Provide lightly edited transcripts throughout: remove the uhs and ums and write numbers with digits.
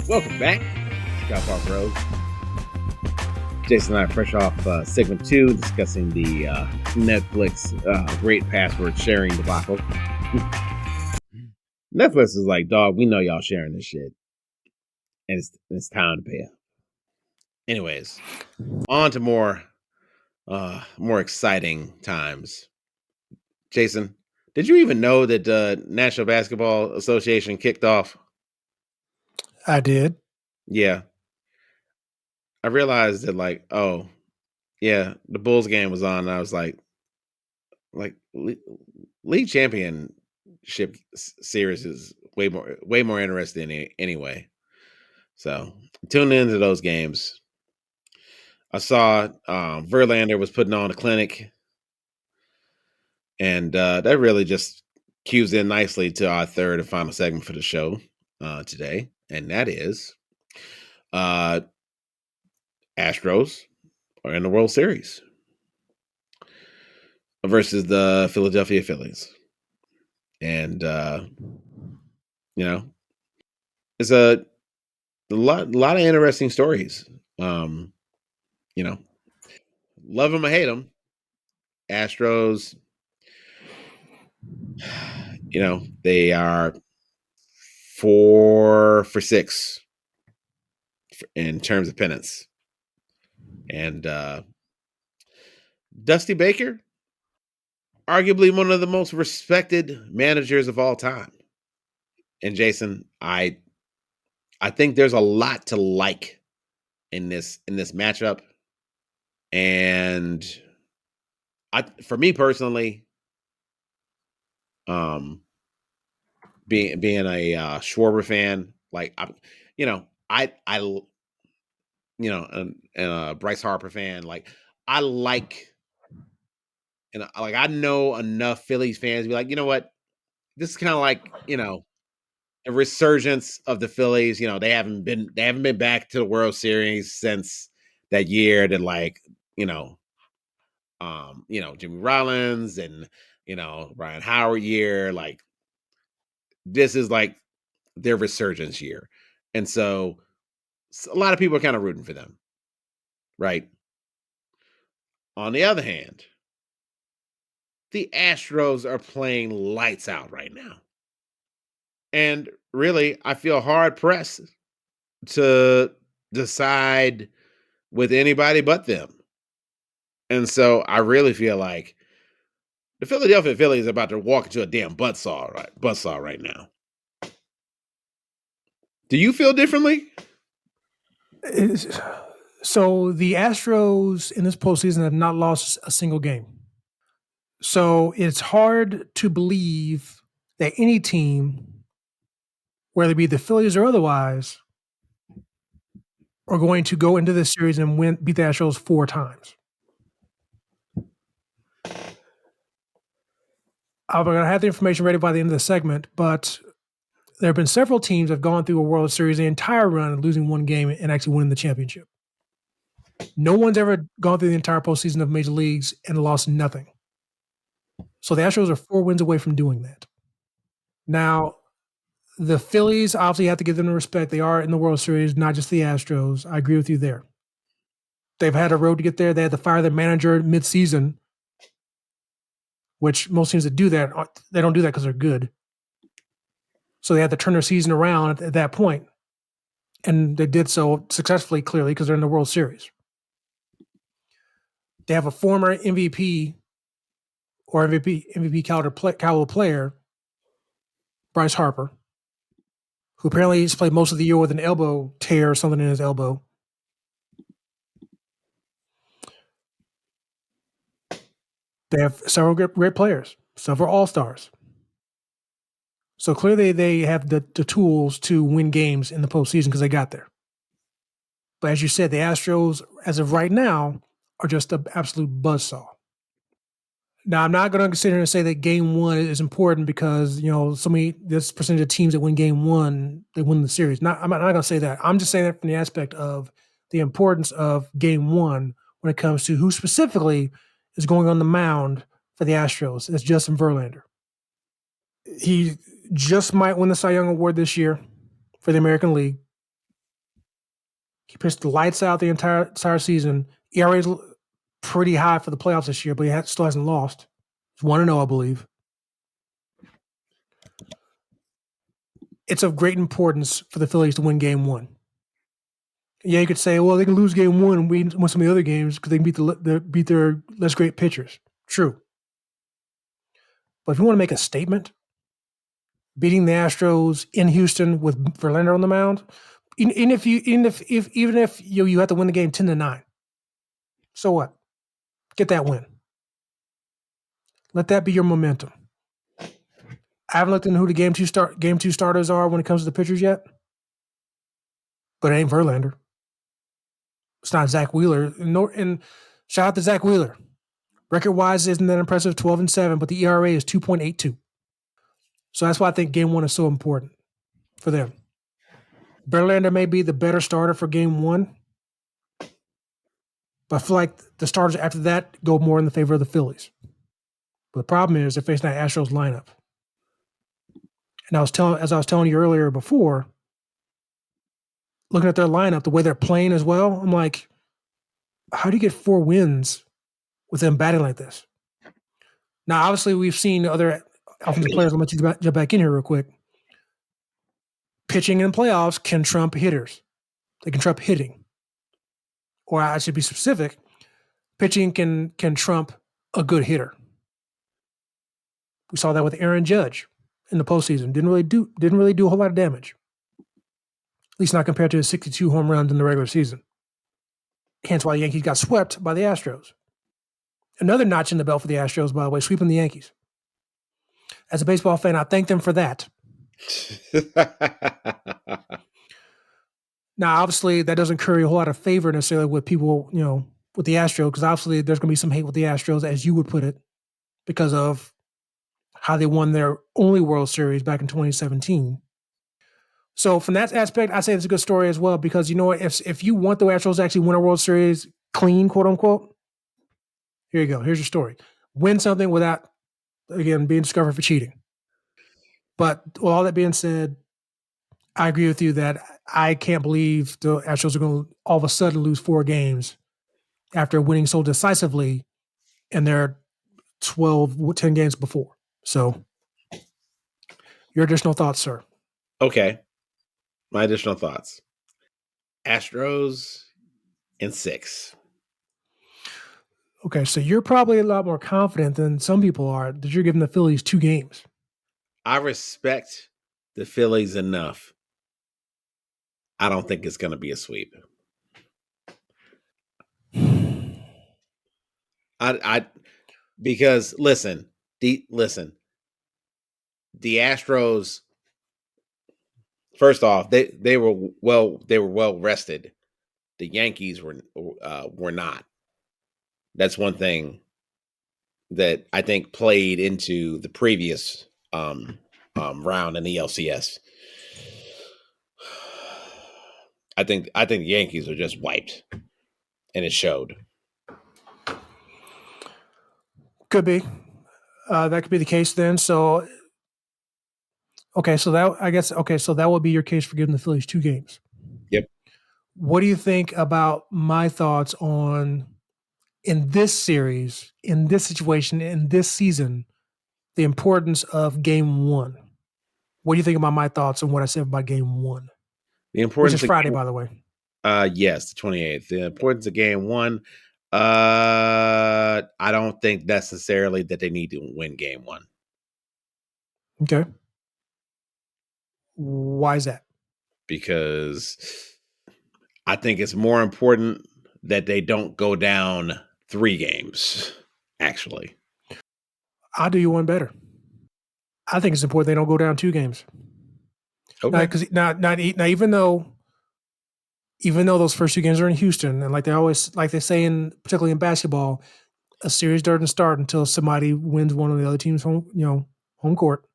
Welcome back, Scott Park Road. Jason and I are fresh off segment 2, discussing the Netflix great password sharing debacle. Netflix is like, dog, we know y'all sharing this shit, and it's time to pay up. Anyways, on to more exciting times. Jason, did you even know that the National Basketball Association kicked off? I did. Yeah. I realized that, like, oh, yeah, the Bulls game was on, and I was like league championship series is way more interesting anyway. So tune into those games. I saw Verlander was putting on a clinic, and that really just cues in nicely to our third and final segment for the show today, and that is Astros are in the World Series versus the Philadelphia Phillies. And it's a lot of interesting stories. Love them or hate them, Astros. They are 4 for 6 in terms of pennants, and Dusty Baker, arguably one of the most respected managers of all time. And Jason, I think there's a lot to like in this matchup. And for me personally, being a Schwarber fan, like and a Bryce Harper fan, like I know enough Phillies fans to be like, you know what, this is kind of like a resurgence of the Phillies. They haven't been back to the World Series since that year that Jimmy Rollins and Ryan Howard year. Like, this is like their resurgence year, and so a lot of people are kind of rooting for them, right? On the other hand, the Astros are playing lights out right now, and really, I feel hard pressed to decide with anybody but them. And so I really feel like the Philadelphia Phillies are about to walk into a damn buzzsaw right now. Do you feel differently? So the Astros in this postseason have not lost a single game. So it's hard to believe that any team, whether it be the Phillies or otherwise, are going to go into this series and beat the Astros 4 times. I'm going to have the information ready by the end of the segment, but there have been several teams that have gone through a World Series the entire run, losing 1 game and actually winning the championship. No one's ever gone through the entire postseason of Major Leagues and lost nothing. So the Astros are 4 wins away from doing that. Now, the Phillies, obviously, have to give them the respect. They are in the World Series, not just the Astros. I agree with you there. They've had a road to get there. They had to fire their manager mid-season, which most teams that do that, they don't do that because they're good. So they had to turn their season around at that point. And they did so successfully, clearly, because they're in the World Series. They have a former MVP or MVP caliber player, Bryce Harper, who apparently has played most of the year with an elbow tear or something in his elbow. They have several great players, several all-stars. So clearly they have the tools to win games in the postseason because they got there. But as you said, the Astros, as of right now, are just an absolute buzzsaw. Now, I'm not going to sit here and say that game 1 is important because, this percentage of teams that win game 1, they win the series. I'm not going to say that. I'm just saying that from the aspect of the importance of game 1 when it comes to who specifically is going on the mound for the Astros. It's Justin Verlander. He just might win the Cy Young Award this year for the American League. He pitched the lights out the entire season. ERA is pretty high for the playoffs this year, but he still hasn't lost. He's 1-0, I believe. It's of great importance for the Phillies to win Game 1. Yeah, you could say, well, they can lose Game 1 and win some of the other games because they can beat their less great pitchers. True. But if you want to make a statement, beating the Astros in Houston with Verlander on the mound, even if you have to win the game 10-9, so what? Get that win. Let that be your momentum. I haven't looked into who the game two starters are when it comes to the pitchers yet, but it ain't Verlander. It's not Zach Wheeler. And shout out to Zach Wheeler. Record-wise, isn't that impressive? 12-7, but the ERA is 2.82. So that's why I think Game 1 is so important for them. Verlander may be the better starter for Game 1, but I feel like the starters after that go more in the favor of the Phillies. But the problem is they're facing that Astros lineup. And as I was telling you earlier before, looking at their lineup, the way they're playing as well, I'm like, how do you get 4 wins with them batting like this? Now, obviously, we've seen other offensive players. I'll let you jump back in here real quick. Pitching in playoffs can trump hitters. They can trump hitting. Or I should be specific, pitching can trump a good hitter. We saw that with Aaron Judge in the postseason. Didn't really do a whole lot of damage. At least not compared to his 62 home runs in the regular season. Hence why the Yankees got swept by the Astros. Another notch in the belt for the Astros, by the way, sweeping the Yankees. As a baseball fan, I thank them for that. Now, obviously, that doesn't curry a whole lot of favor necessarily with people, with the Astros, because obviously there's going to be some hate with the Astros, as you would put it, because of how they won their only World Series back in 2017. So from that aspect, I say it's a good story as well, because if you want the Astros to actually win a World Series clean, quote unquote, here you go. Here's your story. Win something without, again, being discovered for cheating. But with all that being said, I agree with you that I can't believe the Astros are going to all of a sudden lose 4 games after winning so decisively in their 10 games before. So your additional thoughts, sir. Okay. My additional thoughts. Astros in 6. Okay, so you're probably a lot more confident than some people are that you're giving the Phillies 2 games. I respect the Phillies enough. I don't think it's going to be a sweep. Because listen, the Astros. First off, they were well rested. The Yankees were not. That's one thing that I think played into the previous round in the LCS. I think the Yankees are just wiped, and it showed. Could be. That could be the case then. So, okay, so that would be your case for giving the Phillies 2 games. Yep. What do you think about my thoughts on, in this series, in this situation, in this season, the importance of Game 1? What do you think about my thoughts on what I said about Game 1? The importance, which is Friday, by the way. Yes, the 28th. The importance of Game 1. I don't think necessarily that they need to win Game 1. Okay. Why is that? Because I think it's more important that they don't go down 3 games, actually. I'll do you one better. I think it's important they don't go down 2 games. Okay. Because now, even though those first 2 games are in Houston, and like they say particularly in basketball, a series doesn't start until somebody wins one of the other team's home court.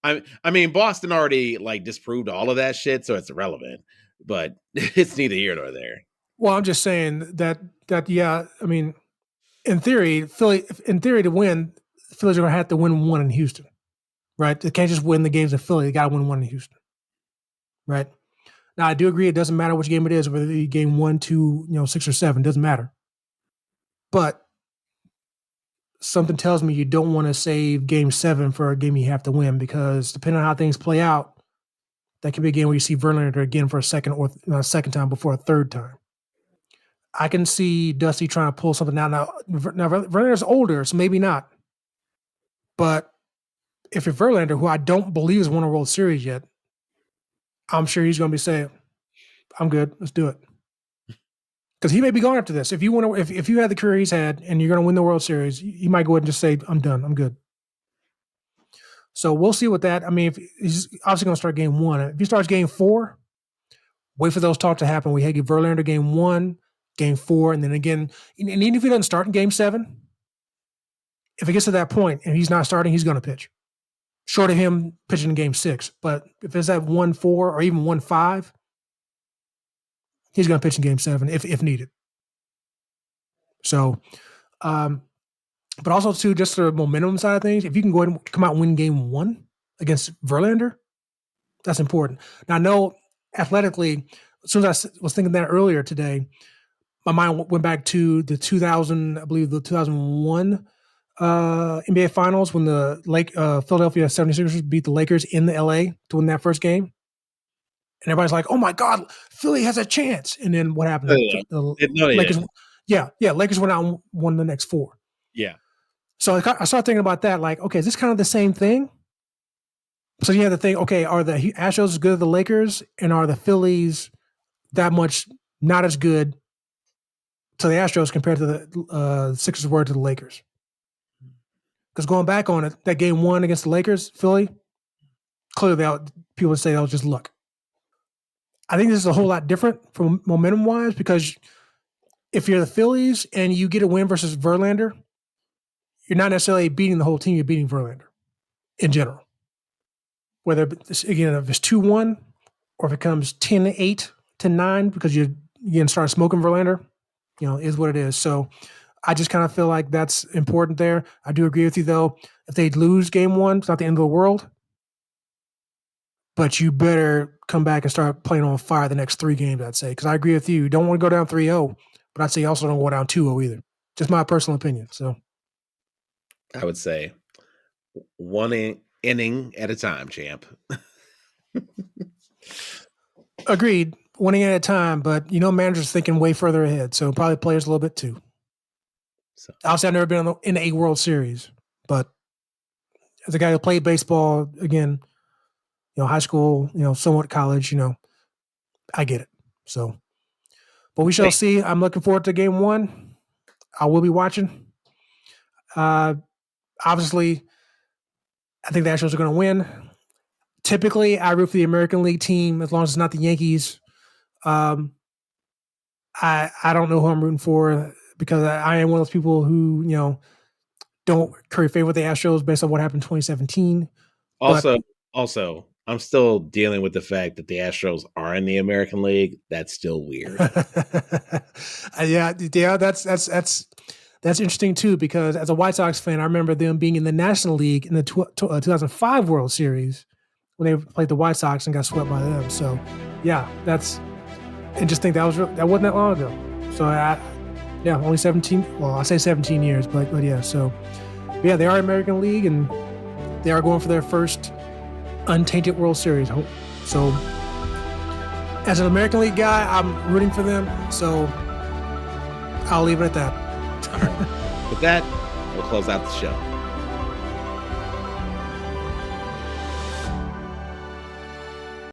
I mean, Boston already disproved all of that shit, so it's irrelevant. But it's neither here nor there. Well, I'm just saying that yeah. I mean, in theory, to win, the Phillies are going to have to win 1 in Houston, right? They can't just win the games in Philly. They got to win 1 in Houston, right? Now, I do agree it doesn't matter which game it is, whether you game 1, 2, 6 or 7, doesn't matter. But something tells me you don't want to save game 7 for a game you have to win, because depending on how things play out, that could be a game where you see Verlander again for a second time before a third time. I can see Dusty trying to pull something out. Now Verlander's older, so maybe not. But if you're Verlander, who I don't believe has won a World Series yet, I'm sure he's going to be saying, "I'm good. Let's do it." Because he may be going after this. If you want to, if you had the career he's had and you're going to win the World Series, he might go ahead and just say, "I'm done. I'm good." So we'll see what that. I mean, if he's obviously going to start game 1. If he starts game 4, wait for those talks to happen. We had Verlander game 1, game 4, and then again. And even if he doesn't start in game 7, if it gets to that point and he's not starting, he's going to pitch. Short of him pitching in game 6, but if it's at 1-4 or even 1-5, he's going to pitch in game 7 if needed. So, but also too, just the momentum side of things, if you can go ahead and come out and win game 1 against Verlander, that's important. Now, I know athletically, as soon as I was thinking that earlier today, my mind went back to the 2001 NBA Finals when the Philadelphia 76ers beat the Lakers in the LA to win that first game. And everybody's like, "Oh my God, Philly has a chance." And then what happened? Lakers, Lakers went out and won the next 4. Yeah. So I started thinking about that, like, okay, is this kind of the same thing? So you have to think, okay, are the Astros as good as the Lakers, and are the Phillies that much not as good to the Astros compared to the Sixers were to the Lakers? Because going back on it, that game 1 against the Lakers, Philly, clearly people would say that was just luck. I think this is a whole lot different from momentum-wise, because if you're the Phillies and you get a win versus Verlander, you're not necessarily beating the whole team, you're beating Verlander in general. Whether, again, if it's 2-1 or if it comes 10-8, 10-9 because you start smoking Verlander, is what it is. So I just kind of feel like that's important there. I do agree with you, though. If they lose game 1, it's not the end of the world. But you better come back and start playing on fire the next 3 games, I'd say. Because I agree with you. You don't want to go down 3-0, but I'd say you also don't go down 2-0 either. Just my personal opinion. So I would say 1 inning at a time, champ. Agreed. 1 inning at a time, but managers thinking way further ahead. So probably players a little bit too. So obviously, I've never been in a World Series, but as a guy who played baseball, again, high school, somewhat college, I get it. So, but we shall see. I'm looking forward to game 1. I will be watching. Obviously, I think the Astros are going to win. Typically, I root for the American League team as long as it's not the Yankees. I don't know who I'm rooting for, because I am one of those people who, don't curry favor with the Astros based on what happened in 2017. Also, I'm still dealing with the fact that the Astros are in the American League. That's still weird. Yeah, that's interesting too, because as a White Sox fan, I remember them being in the National League in the 2005 World Series when they played the White Sox and got swept by them. So, yeah, and just think that wasn't that long ago. So, only 17. Well, I say 17 years, but yeah. So, yeah, they are American League, and they are going for their first untainted World Series. So, as an American League guy, I'm rooting for them. So, I'll leave it at that. With that, we'll close out the show.